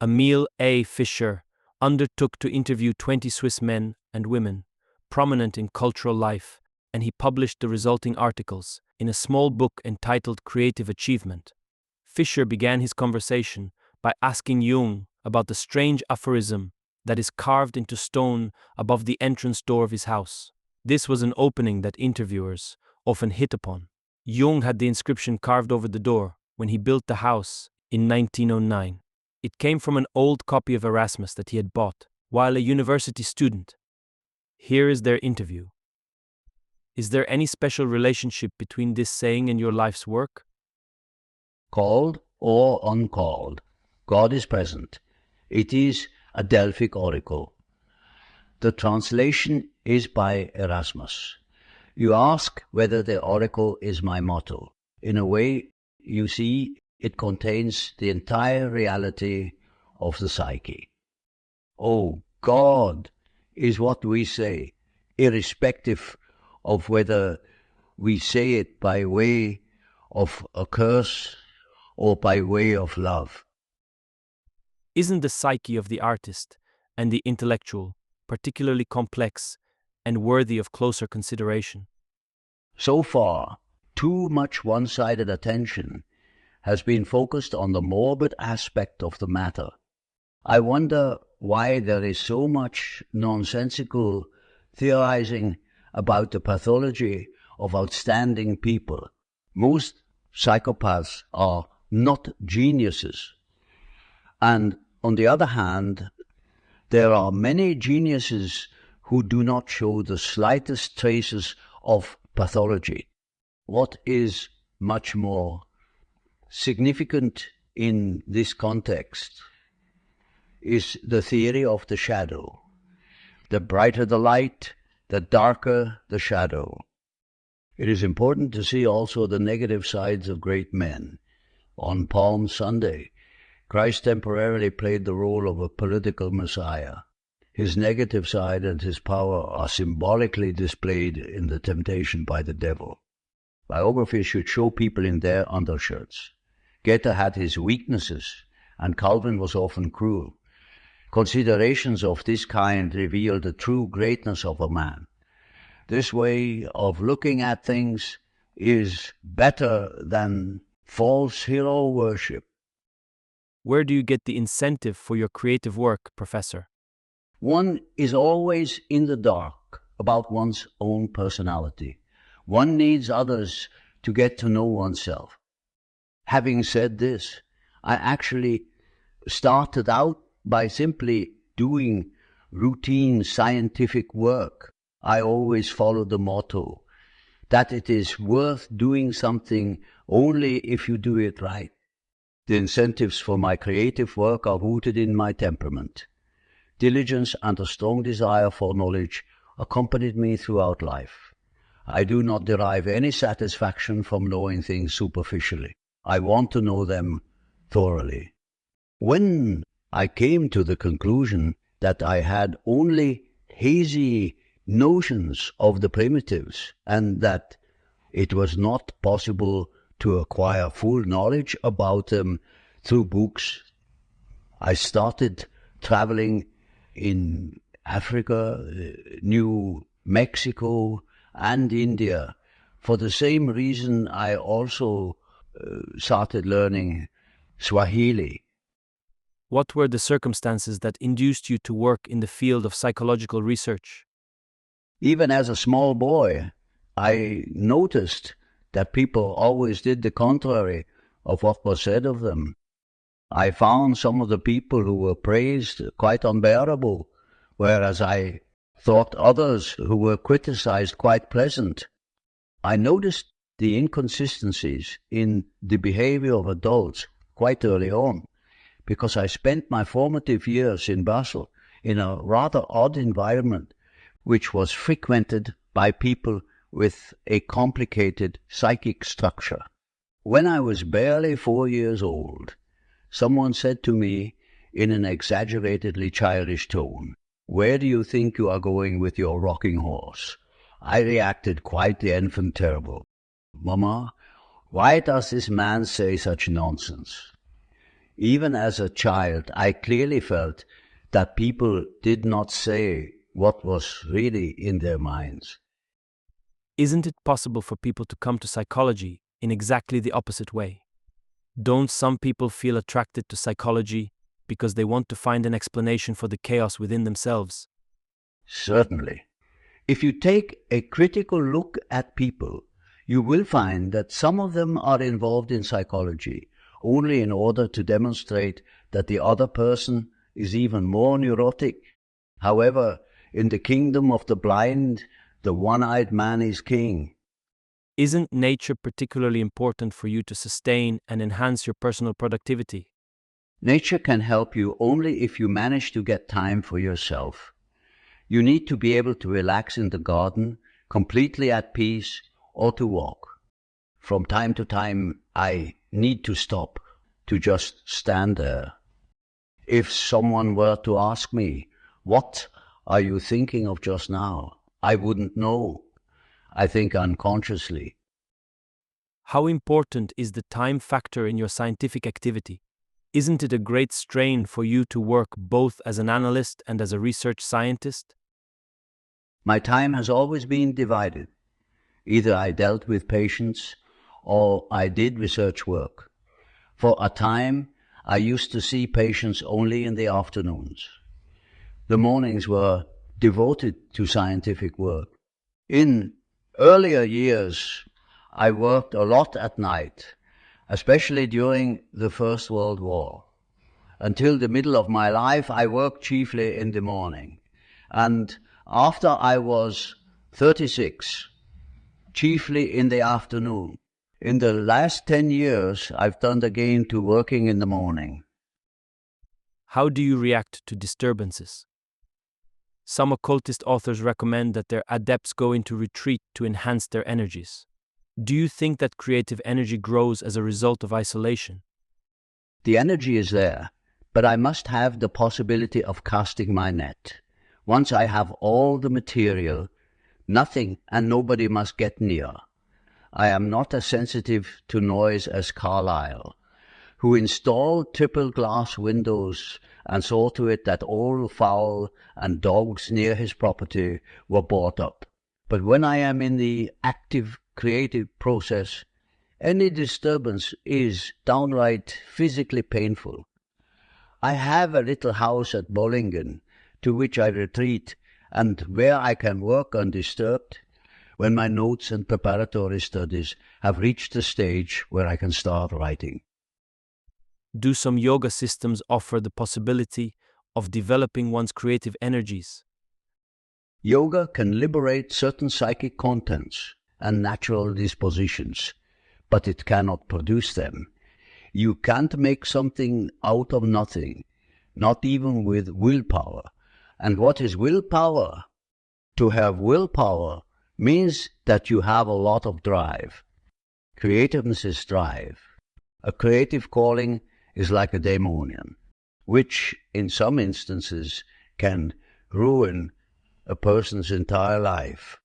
Emil A. Fischer undertook to interview 20 Swiss men and women prominent in cultural life, and he published the resulting articles in a small book entitled Creative Achievement. Fischer began his conversation by asking Jung about the strange aphorism that is carved into stone above the entrance door of his house. This was an opening that interviewers often hit upon. Jung had the inscription carved over the door when he built the house in 1909. It came from an old copy of Erasmus that he had bought while a university student. Here is their interview. Is there any special relationship between this saying and your life's work? Called or uncalled, God is present. It is a Delphic oracle. The translation is by Erasmus. You ask whether the oracle is my motto. In a way, you see, it contains the entire reality of the psyche. Oh, God is what we say, irrespective of whether we say it by way of a curse or by way of love. Isn't the psyche of the artist and the intellectual particularly complex and worthy of closer consideration? So far, too much one-sided attention has been focused on the morbid aspect of the matter. I wonder why there is so much nonsensical theorizing about the pathology of outstanding people. Most psychopaths are not geniuses. And on the other hand, there are many geniuses who do not show the slightest traces of pathology. What is much more significant in this context is the theory of the shadow. The brighter the light, the darker the shadow. It is important to see also the negative sides of great men. On Palm Sunday, Christ temporarily played the role of a political messiah. His negative side and his power are symbolically displayed in the temptation by the devil. Biographies should show people in their undershirts. Goethe had his weaknesses, and Calvin was often cruel. Considerations of this kind reveal the true greatness of a man. This way of looking at things is better than false hero worship. Where do you get the incentive for your creative work, Professor? One is always in the dark about one's own personality. One needs others to get to know oneself. Having said this, I actually started out by simply doing routine scientific work. I always follow the motto that it is worth doing something only if you do it right. The incentives for my creative work are rooted in my temperament. Diligence and a strong desire for knowledge accompanied me throughout life. I do not derive any satisfaction from knowing things superficially. I want to know them thoroughly. When I came to the conclusion that I had only hazy notions of the primitives and that it was not possible to acquire full knowledge about them through books, I started traveling in Africa, New Mexico, and India. For the same reason, I also started learning Swahili. What were the circumstances that induced you to work in the field of psychological research? Even as a small boy, I noticed that people always did the contrary of what was said of them. I found some of the people who were praised quite unbearable, whereas I thought others who were criticized quite pleasant. I noticed the inconsistencies in the behavior of adults quite early on, because I spent my formative years in Basel in a rather odd environment, which was frequented by people with a complicated psychic structure. When I was barely 4 years old, someone said to me in an exaggeratedly childish tone, "Where do you think you are going with your rocking horse?" I reacted quite the enfant terrible. "Mama, why does this man say such nonsense?" Even as a child, I clearly felt that people did not say what was really in their minds. Isn't it possible for people to come to psychology in exactly the opposite way? Don't some people feel attracted to psychology because they want to find an explanation for the chaos within themselves? Certainly. If you take a critical look at people, you will find that some of them are involved in psychology only in order to demonstrate that the other person is even more neurotic. However, in the kingdom of the blind, the one-eyed man is king. Isn't nature particularly important for you to sustain and enhance your personal productivity? Nature can help you only if you manage to get time for yourself. You need to be able to relax in the garden, completely at peace, or to walk. From time to time, I need to stop, to just stand there. If someone were to ask me, "What are you thinking of just now?" I wouldn't know. I think unconsciously. How important is the time factor in your scientific activity? Isn't it a great strain for you to work both as an analyst and as a research scientist? My time has always been divided. Either I dealt with patients or I did research work. For a time, I used to see patients only in the afternoons. The mornings were devoted to scientific work. In earlier years, I worked a lot at night, especially during the First World War. Until the middle of my life, I worked chiefly in the morning. And after I was 36, chiefly in the afternoon. In the last 10 years, I've turned again to working in the morning. How do you react to disturbances? Some occultist authors recommend that their adepts go into retreat to enhance their energies. Do you think that creative energy grows as a result of isolation? The energy is there, but I must have the possibility of casting my net. Once I have all the material, nothing and nobody must get near. I am not as sensitive to noise as Carlyle, who installed triple glass windows and saw to it that all fowl and dogs near his property were bought up. But when I am in the active creative process, any disturbance is downright physically painful. I have a little house at Bollingen to which I retreat and where I can work undisturbed when my notes and preparatory studies have reached the stage where I can start writing. Do some yoga systems offer the possibility of developing one's creative energies? Yoga can liberate certain psychic contents and natural dispositions, but it cannot produce them. You can't make something out of nothing, not even with willpower. And what is willpower? To have willpower means that you have a lot of drive. Creativeness is drive. A creative calling is like a daemonion, which in some instances can ruin a person's entire life.